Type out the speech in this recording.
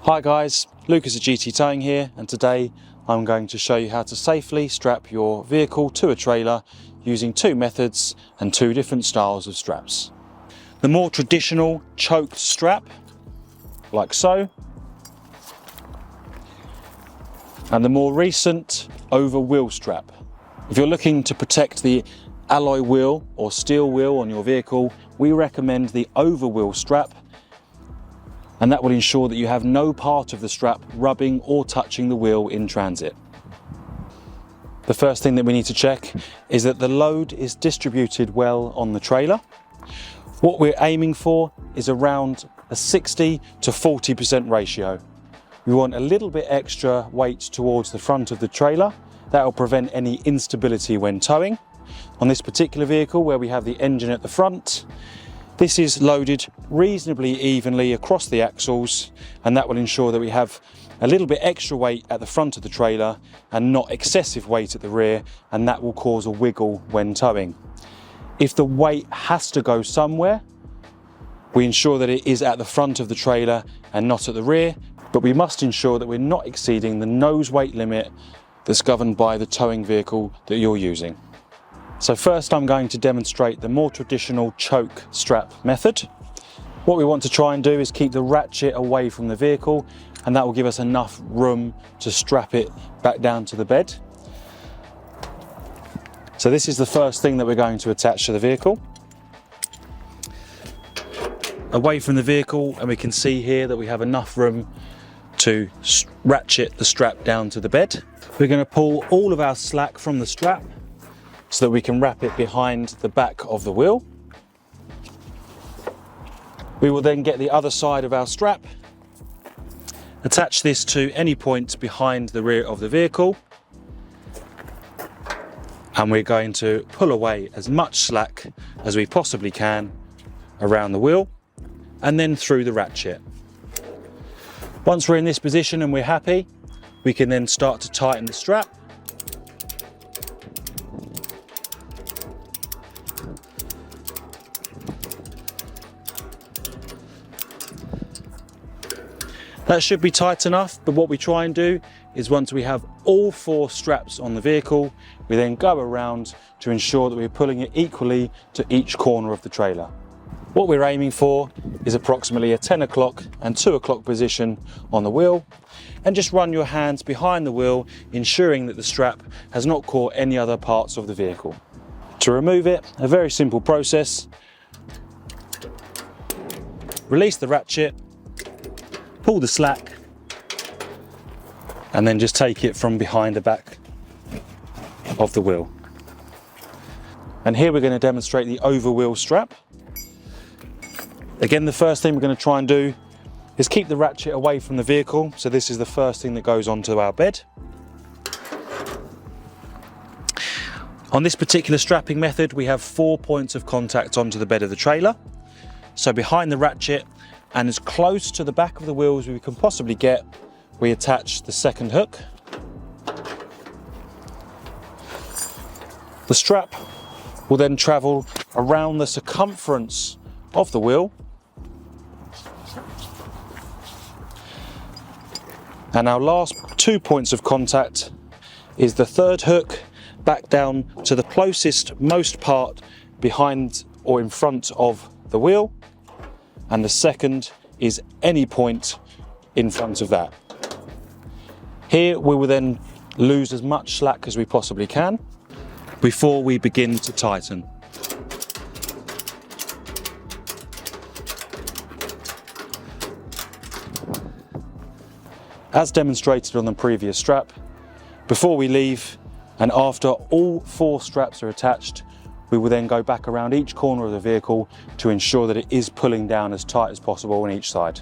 Hi guys, Lucas at GT Towing here, and today I'm going to show you how to safely strap your vehicle to a trailer using two methods and two different styles of straps. The more traditional choked strap, like so, and the more recent over wheel strap. If you're looking to protect the alloy wheel or steel wheel on your vehicle, we recommend the over wheel strap, and that will ensure that you have no part of the strap rubbing or touching the wheel in transit. The first thing that we need to check is that the load is distributed well on the trailer. What we're aiming for is around a 60 to 40% ratio. We want a little bit extra weight towards the front of the trailer. That will prevent any instability when towing. On this particular vehicle, where we have the engine at the front, this is loaded reasonably evenly across the axles, and that will ensure that we have a little bit extra weight at the front of the trailer and not excessive weight at the rear, and that will cause a wiggle when towing. If the weight has to go somewhere, we ensure that it is at the front of the trailer and not at the rear, but we must ensure that we're not exceeding the nose weight limit that's governed by the towing vehicle that you're using. So first I'm going to demonstrate the more traditional choke strap method. What we want to try and do is keep the ratchet away from the vehicle, and that will give us enough room to strap it back down to the bed. So this is the first thing that we're going to attach to the vehicle. Away from the vehicle, and we can see here that we have enough room to ratchet the strap down to the bed. We're going to pull all of our slack from the strap so that we can wrap it behind the back of the wheel. We will then get the other side of our strap, attach this to any point behind the rear of the vehicle, and we're going to pull away as much slack as we possibly can around the wheel and then through the ratchet. Once we're in this position and we're happy, we can then start to tighten the strap. That should be tight enough, but what we try and do is once we have all four straps on the vehicle, we then go around to ensure that we're pulling it equally to each corner of the trailer. What we're aiming for is approximately a 10 o'clock and 2 o'clock position on the wheel, and just run your hands behind the wheel, ensuring that the strap has not caught any other parts of the vehicle. To remove it, a very simple process. Release the ratchet, pull the slack, and then just take it from behind the back of the wheel. And here we're going to demonstrate the over wheel strap. Again, the first thing we're going to try and do is keep the ratchet away from the vehicle. So this is the first thing that goes onto our bed. On this particular strapping method, we have 4 points of contact onto the bed of the trailer. So behind the ratchet and as close to the back of the wheel as we can possibly get, we attach the second hook. The strap will then travel around the circumference of the wheel, and our last 2 points of contact is the third hook back down to the closest most part behind or in front of the wheel, and the second is any point in front of that. Here we will then lose as much slack as we possibly can before we begin to tighten. As demonstrated on the previous strap, before we leave and after all four straps are attached, we will then go back around each corner of the vehicle to ensure that it is pulling down as tight as possible on each side.